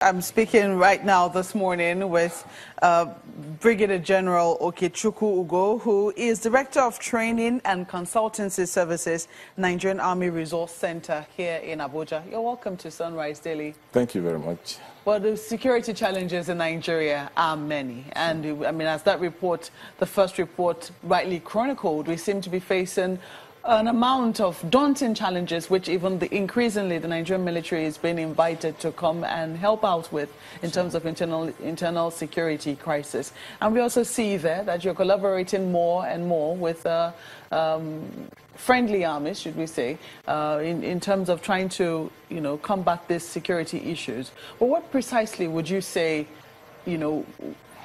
I'm speaking right now this morning with Brigadier General Okechukwu Ugo, who is Director of Training and Consultancy Services, Nigerian Army Resource Center here in Abuja. You're welcome to Sunrise Daily. Thank you very much. Well, the security challenges in Nigeria are many. And I mean, as that report, the first report rightly chronicled, we seem to be facing an amount of daunting challenges, which even increasingly the Nigerian military is being invited to come and help out with in terms of internal security crisis. And we also see there that you're collaborating more and more with friendly armies, should we say, in terms of trying to, combat these security issues. But what precisely would you say, the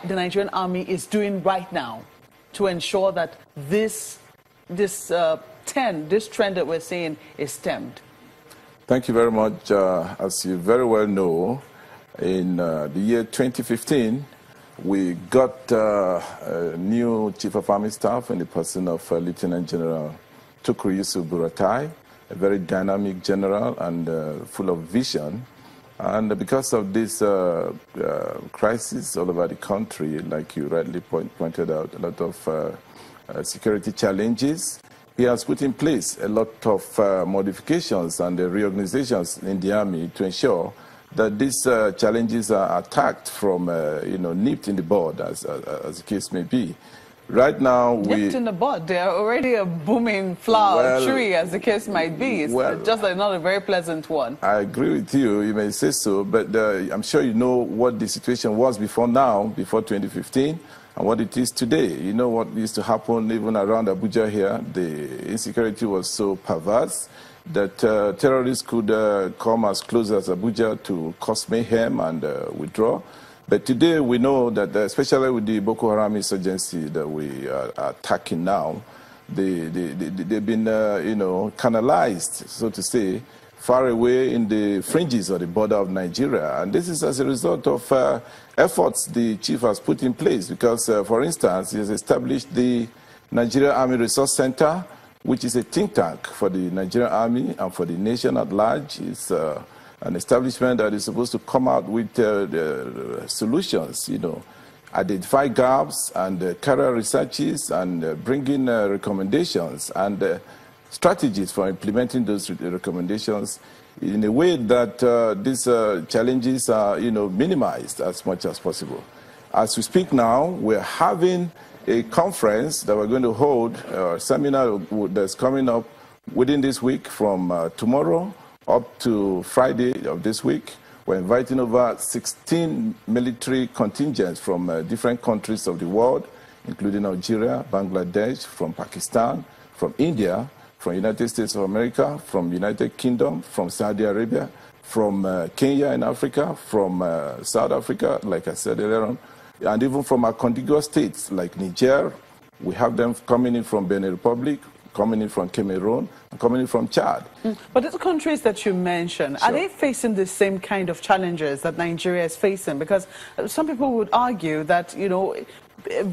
Nigerian army is doing right now to ensure that this trend that we're seeing is stemmed? Thank you very much. As you very well know, in the year 2015, we got a new Chief of Army Staff in the person of Lieutenant General Tukur Yusuf Buratai, a very dynamic general and full of vision. And because of this crisis all over the country, like you rightly pointed out, a lot of security challenges, he has put in place a lot of modifications and reorganizations in the Army to ensure that these challenges are attacked from, nipped in the bud, as the case may be. Right now, nipped in the bud. They are already a booming flower tree, as the case might be. It's just not a very pleasant one. I agree with you. You may say so, but I'm sure you know what the situation was before 2015. And what it is today. You know what used to happen even around Abuja here. The insecurity was so perverse that terrorists could come as close as Abuja to cause mayhem and withdraw. But today we know that, especially with the Boko Haram insurgency that we are attacking now, they've been, canalized, so to say, far away in the fringes of the border of Nigeria. And this is as a result of efforts the chief has put in place because, for instance, he has established the Nigerian Army Resource Center, which is a think tank for the Nigerian Army and for the nation at large. It's an establishment that is supposed to come out with solutions, identify gaps and carry researches and bring in recommendations and strategies for implementing those recommendations in a way that these challenges are, minimized as much as possible. As we speak now, we're having a conference that we're going to hold, a seminar that's coming up within this week from tomorrow up to Friday of this week. We're inviting over 16 military contingents from different countries of the world, including Nigeria, Bangladesh, from Pakistan, from India, from United States of America, from United Kingdom, from Saudi Arabia, from Kenya in Africa, from South Africa, like I said earlier on, and even from our contiguous states like Niger. We have them coming in from Benin Republic, coming in from Cameroon, and coming in from Chad. But these countries that you mentioned, are they facing the same kind of challenges that Nigeria is facing? Because some people would argue that,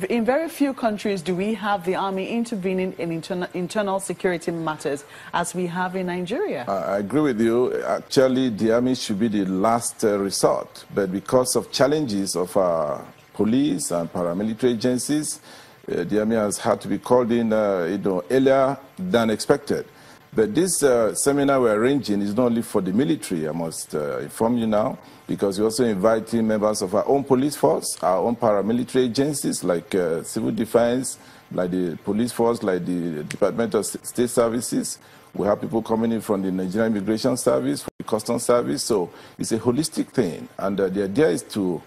in very few countries do we have the army intervening in internal security matters as we have in Nigeria. I agree with you. Actually, the army should be the last resort. But because of challenges of our police and paramilitary agencies, the army has had to be called in earlier than expected. But this seminar we're arranging is not only for the military, I must inform you now, because we're also inviting members of our own police force, our own paramilitary agencies like civil defense, like the police force, like the Department of State Services. We have people coming in from the Nigerian Immigration Service, from the Customs Service. So it's a holistic thing. And the idea is to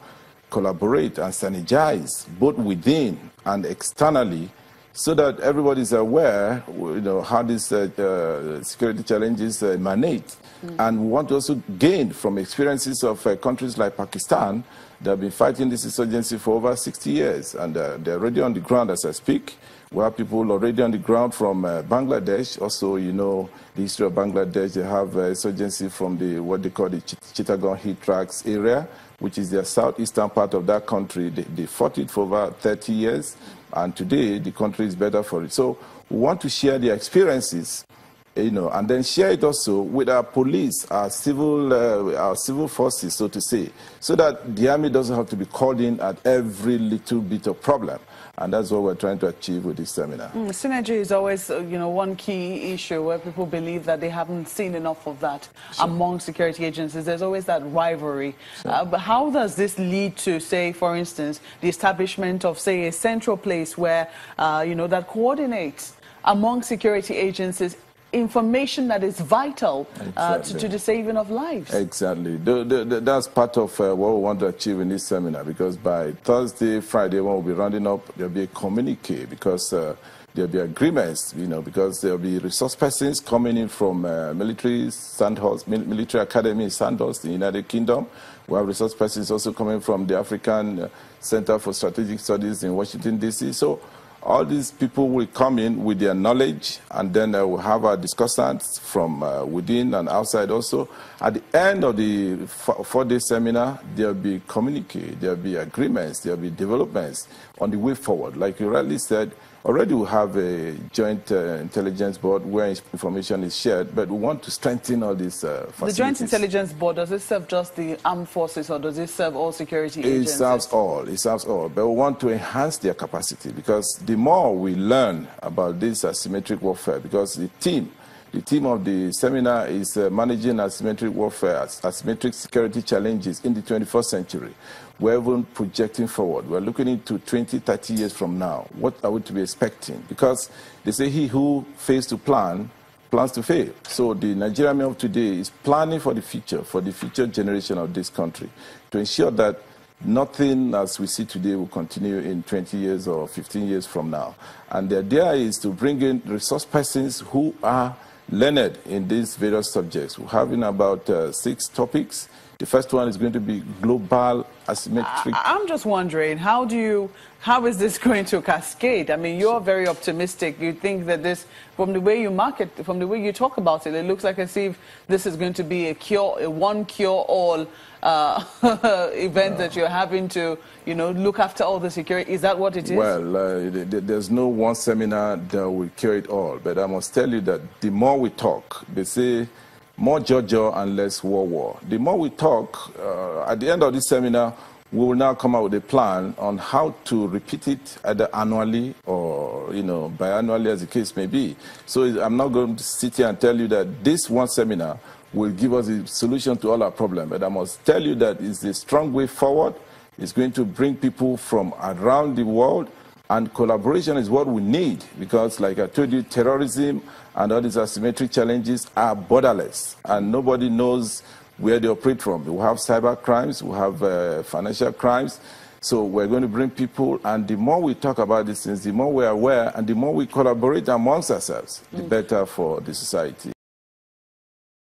collaborate and synergize both within and externally, so that everybody is aware, how these security challenges emanate. And we want to also gain from experiences of countries like Pakistan that have been fighting this insurgency for over 60 years. And they're already on the ground as I speak. We have people already on the ground from Bangladesh. Also, the history of Bangladesh. They have insurgency from what they call the Chittagong Heat Tracks area, which is the southeastern part of that country. They fought it for over 30 years. And today, the country is better for it. So we want to share the experiences you know, and then share it also with our police, our civil forces, so to say, so that the army doesn't have to be called in at every little bit of problem. And that's what we're trying to achieve with this seminar. Synergy is always, you know, one key issue where people believe that they haven't seen enough of that among security agencies. There's always that rivalry. But how does this lead to, say, for instance, the establishment of, say, a central place where, you know, that coordinates among security agencies information that is vital to the saving of lives? Exactly. That's part of what we want to achieve in this seminar, because by Thursday, Friday, when we'll be rounding up, there'll be a communique, because there'll be agreements, you know, because there'll be resource persons coming in from military academy in Sandhurst, in the United Kingdom. We have resource persons also coming from the African Center for Strategic Studies in Washington, D.C. So all these people will come in with their knowledge, and then we'll have our discussants from within and outside also. At the end of the four-day seminar, there'll be communique, there'll be agreements, there'll be developments on the way forward. Like you rightly said, already we have a joint intelligence board where information is shared, but we want to strengthen all these facilities. The joint intelligence board, does it serve just the armed forces, or does it serve all security agencies? It serves all. It serves all. But we want to enhance their capacity, because the more we learn about this asymmetric warfare, because the theme of the seminar is managing asymmetric warfare, asymmetric security challenges in the 21st century. We're even projecting forward. We're looking into 20, 30 years from now. What are we to be expecting? Because they say he who fails to plan, plans to fail. So the Nigerian army of today is planning for the future generation of this country, to ensure that nothing as we see today will continue in 20 years or 15 years from now. And the idea is to bring in resource persons who are learned in these various subjects. We're having about 6 topics. The first one is going to be global asymmetric. I'm just wondering, how is this going to cascade? I mean, you're very optimistic. You think that this, from the way you market, from the way you talk about it, it looks like as if this is going to be a one cure-all event that you're having to, you know, look after all the security. Is that what it is? Well, there's no one seminar that will cure it all. But I must tell you that the more we talk, they say, more Jojo and less war. The more we talk, at the end of this seminar, we will now come out with a plan on how to repeat it either annually or, you know, biannually, as the case may be. So I'm not going to sit here and tell you that this one seminar will give us a solution to all our problems. But I must tell you that it's a strong way forward. It's going to bring people from around the world, and collaboration is what we need, because, like I told you, terrorism and all these asymmetric challenges are borderless, and nobody knows where they operate from. We have cyber crimes, we have financial crimes. So we're going to bring people, and the more we talk about these things, the more we're aware, and the more we collaborate amongst ourselves, the better for the society.